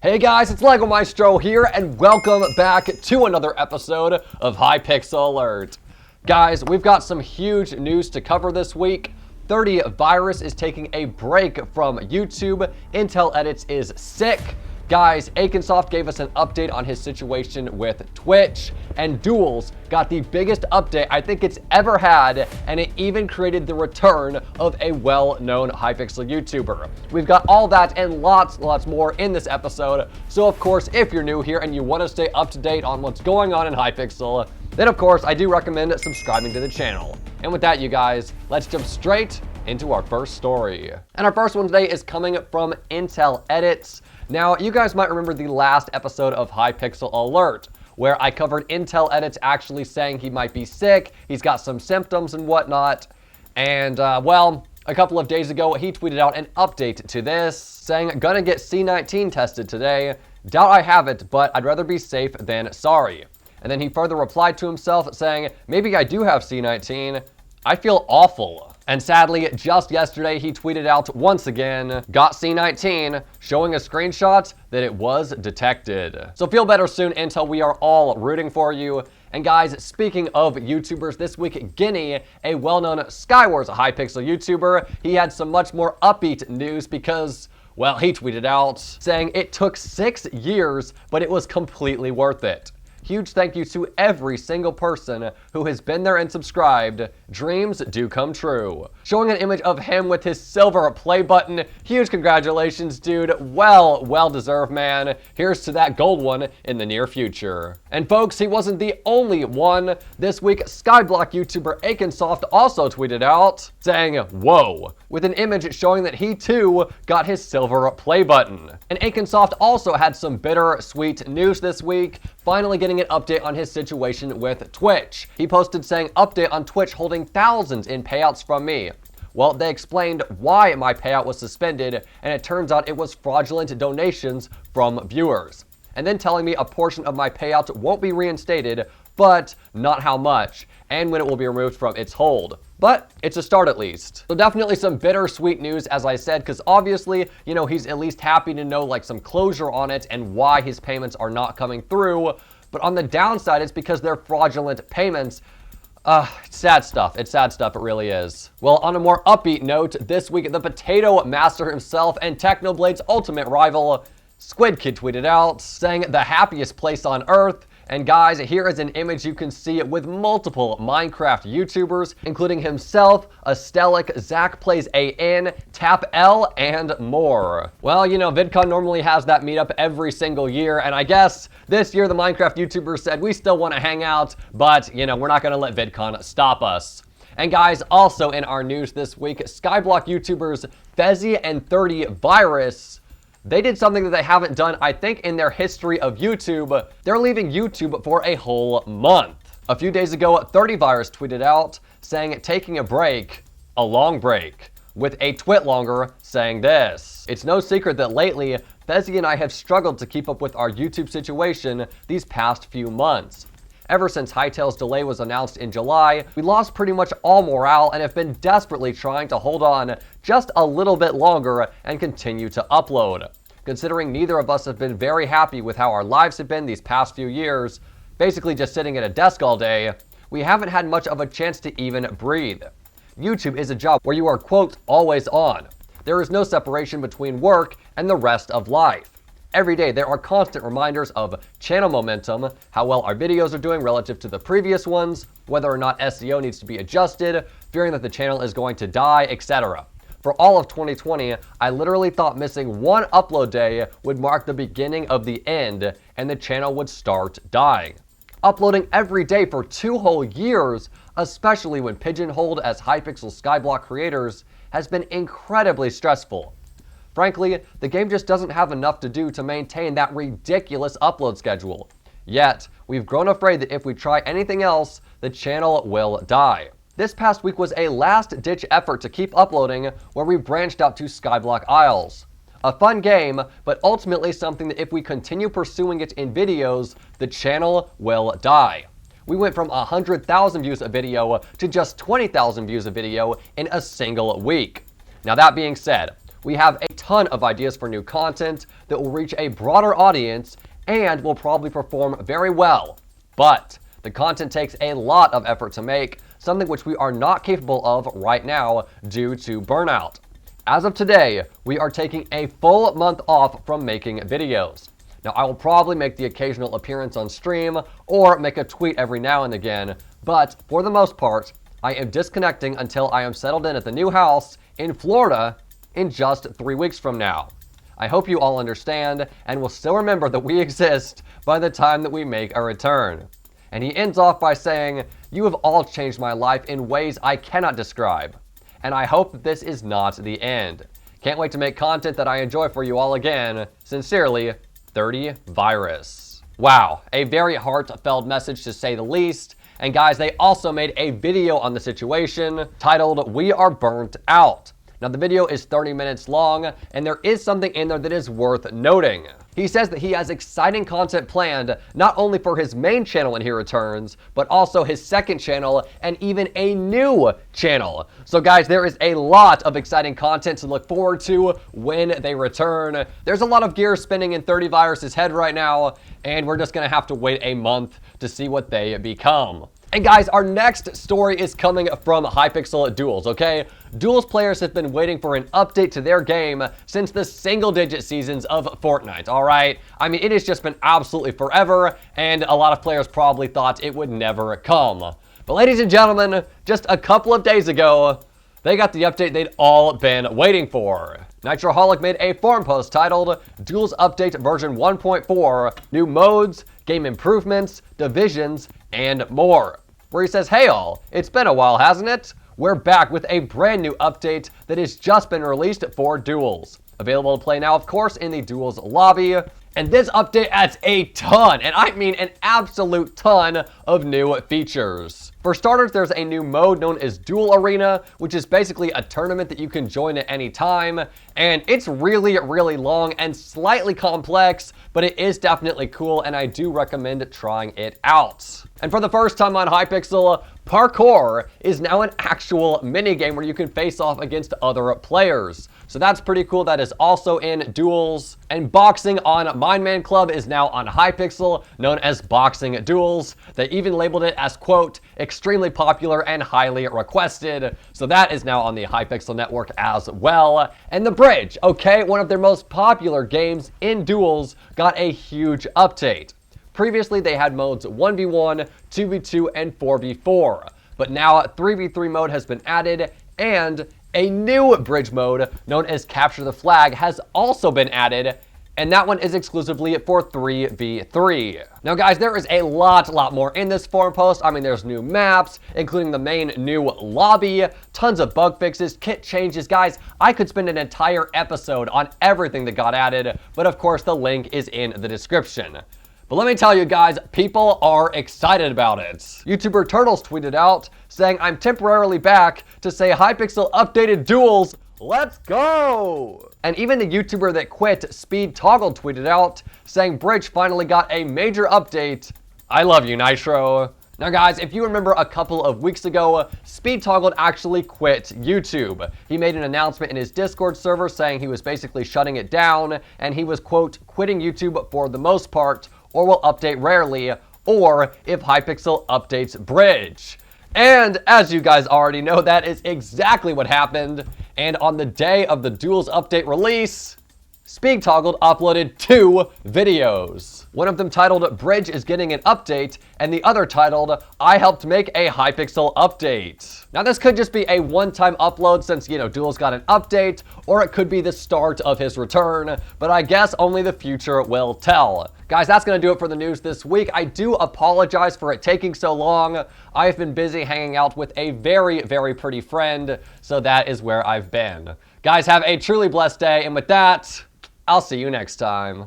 Hey guys, it's LEGO Maestro here, and welcome back to another episode of Hypixel Alert. Guys, we've got some huge news to cover this week. ThirtyVirus is taking a break from YouTube. Intel Edits is sick. Guys, Akinsoft gave us an update on his situation with Twitch, and Duels got the biggest update I think it's ever had, and it even created the return of a well-known Hypixel YouTuber. We've got all that and lots more in this episode, so of course, if you're new here and you want to stay up to date on what's going on in Hypixel, then of course, I do recommend subscribing to the channel. And with that, you guys, let's jump straight into our first story. And our first one today is coming from Intel Edits. Now, you guys might remember the last episode of Hypixel Alert, where I covered Intel Edits actually saying he might be sick, he's got some symptoms and whatnot, and well, a couple of days ago, he tweeted out an update to this, saying, gonna get C19 tested today, doubt I have it, but I'd rather be safe than sorry. And then he further replied to himself saying, maybe I do have C19, I feel awful. And sadly, just yesterday, he tweeted out once again, got C19, showing a screenshot that it was detected. So feel better soon, Intel. We are all rooting for you. And guys, speaking of YouTubers, this week, Guinea, a well-known Skywars Hypixel YouTuber, he had some much more upbeat news because, well, he tweeted out saying it took 6 years, but it was completely worth it. Huge thank you to every single person who has been there and subscribed. Dreams do come true. Showing an image of him with his silver play button. Huge congratulations, dude. Well deserved, man. Here's to that gold one in the near future. And folks, he wasn't the only one. This week, Skyblock YouTuber Akinsoft also tweeted out saying, whoa, with an image showing that he too got his silver play button. And Akinsoft also had some bittersweet news this week, finally getting an update on his situation with Twitch. He posted saying, update on Twitch holding thousands in payouts from me. Well, they explained why my payout was suspended, and it turns out it was fraudulent donations from viewers. And then telling me a portion of my payout won't be reinstated, but not how much, and when it will be removed from its hold. But it's a start at least. So definitely some bittersweet news, as I said, because obviously, you know, he's at least happy to know like some closure on it and why his payments are not coming through. But on the downside, it's because they're fraudulent payments. It's sad stuff. It's sad stuff. It really is. Well, on a more upbeat note, this week, the Potato Master himself and Technoblade's ultimate rival, Squid Kid, tweeted out saying the happiest place on earth. And guys, here is an image you can see with multiple Minecraft YouTubers, including himself, Astelic, Zach Plays AN, Tap L, and more. Well, you know, VidCon normally has that meetup every single year, and I guess this year the Minecraft YouTubers said we still want to hang out, but, you know, we're not going to let VidCon stop us. And guys, also in our news this week, Skyblock YouTubers Fezzy and ThirtyVirus, they did something that they haven't done, I think, in their history of YouTube. They're leaving YouTube for a whole month. A few days ago, ThirtyVirus tweeted out saying, taking a break, a long break, with a twit longer saying this. It's no secret that lately, Fezzy and I have struggled to keep up with our YouTube situation these past few months. Ever since Hytale's delay was announced in July, we lost pretty much all morale and have been desperately trying to hold on just a little bit longer and continue to upload. Considering neither of us have been very happy with how our lives have been these past few years, basically just sitting at a desk all day, we haven't had much of a chance to even breathe. YouTube is a job where you are, quote, always on. There is no separation between work and the rest of life. Every day, there are constant reminders of channel momentum, how well our videos are doing relative to the previous ones, whether or not SEO needs to be adjusted, fearing that the channel is going to die, etc. For all of 2020, I literally thought missing one upload day would mark the beginning of the end, and the channel would start dying. Uploading every day for 2 whole years, especially when pigeonholed as Hypixel Skyblock creators, has been incredibly stressful. Frankly, the game just doesn't have enough to do to maintain that ridiculous upload schedule. Yet, we've grown afraid that if we try anything else, the channel will die. This past week was a last-ditch effort to keep uploading, where we branched out to Skyblock Isles. A fun game, but ultimately something that if we continue pursuing it in videos, the channel will die. We went from 100,000 views a video to just 20,000 views a video in a single week. Now that being said, We have a ton of ideas for new content that will reach a broader audience and will probably perform very well. But the content takes a lot of effort to make, something which we are not capable of right now due to burnout. As of today, we are taking a full month off from making videos. Now, I will probably make the occasional appearance on stream or make a tweet every now and again, but for the most part, I am disconnecting until I am settled in at the new house in Florida in just 3 weeks from now. I hope you all understand and will still remember that we exist by the time that we make a return. And he ends off by saying, "You have all changed my life in ways I cannot describe. And I hope that this is not the end. Can't wait to make content that I enjoy for you all again. Sincerely, ThirtyVirus." Wow, a very heartfelt message to say the least. And guys, they also made a video on the situation titled, "We Are Burnt Out." Now, the video is 30 minutes long, and there is something in there that is worth noting. He says that he has exciting content planned, not only for his main channel when he returns, but also his second channel and even a new channel. So guys, there is a lot of exciting content to look forward to when they return. There's a lot of gears spinning in 30Virus's head right now, and we're just gonna have to wait a month to see what they become. And guys, our next story is coming from Hypixel Duels, okay? Duels players have been waiting for an update to their game since the single-digit seasons of Fortnite, all right? I mean, it has just been absolutely forever, and a lot of players probably thought it would never come. But ladies and gentlemen, just a couple of days ago, they got the update they'd all been waiting for. Nitroholic made a forum post titled, "Duels Update version 1.4, New Modes, Game Improvements, Divisions, and more," where he says, "Hey all, it's been a while, hasn't it? We're back with a brand new update that has just been released for Duels. Available to play now, of course, in the Duels lobby. And this update adds a ton, and I mean an absolute ton of new features. For starters, there's a new mode known as Duel Arena, which is basically a tournament that you can join at any time. And it's really, really long and slightly complex, but it is definitely cool, and I do recommend trying it out. And for the first time on Hypixel, parkour is now an actual minigame where you can face off against other players. So that's pretty cool. That is also in Duels. And boxing on Mindman Club is now on Hypixel, known as Boxing Duels. They even labeled it as, quote, extremely popular and highly requested. So that is now on the Hypixel network as well. And The Bridge, okay, one of their most popular games in Duels, got a huge update. Previously, they had modes 1v1, 2v2, and 4v4. But now 3v3 mode has been added, and a new bridge mode known as Capture the Flag has also been added, and that one is exclusively for 3v3. Now guys, there is a lot more in this forum post. I mean, there's new maps, including the main new lobby, tons of bug fixes, kit changes. Guys, I could spend an entire episode on everything that got added, but of course the link is in the description. But let me tell you guys, people are excited about it. YouTuber Turtles tweeted out saying, "I'm temporarily back to say Hypixel updated Duels. Let's go!" And even the YouTuber that quit, SpeedToggled, tweeted out saying, "Bridge finally got a major update. I love you, Nitro." Now guys, if you remember a couple of weeks ago, SpeedToggled actually quit YouTube. He made an announcement in his Discord server saying he was basically shutting it down, and he was, quote, quitting YouTube for the most part, or will update rarely, or if Hypixel updates Bridge. And as you guys already know, that is exactly what happened. And on the day of the Duels update release, SpeedToggled uploaded 2 videos. One of them titled "Bridge is getting an update," and the other titled "I helped make a Hypixel update." Now this could just be a one-time upload since, you know, Duels got an update, or it could be the start of his return, but I guess only the future will tell. Guys, that's going to do it for the news this week. I do apologize for it taking so long. I've been busy hanging out with a very, very pretty friend, so that is where I've been. Guys, have a truly blessed day, and with that, I'll see you next time.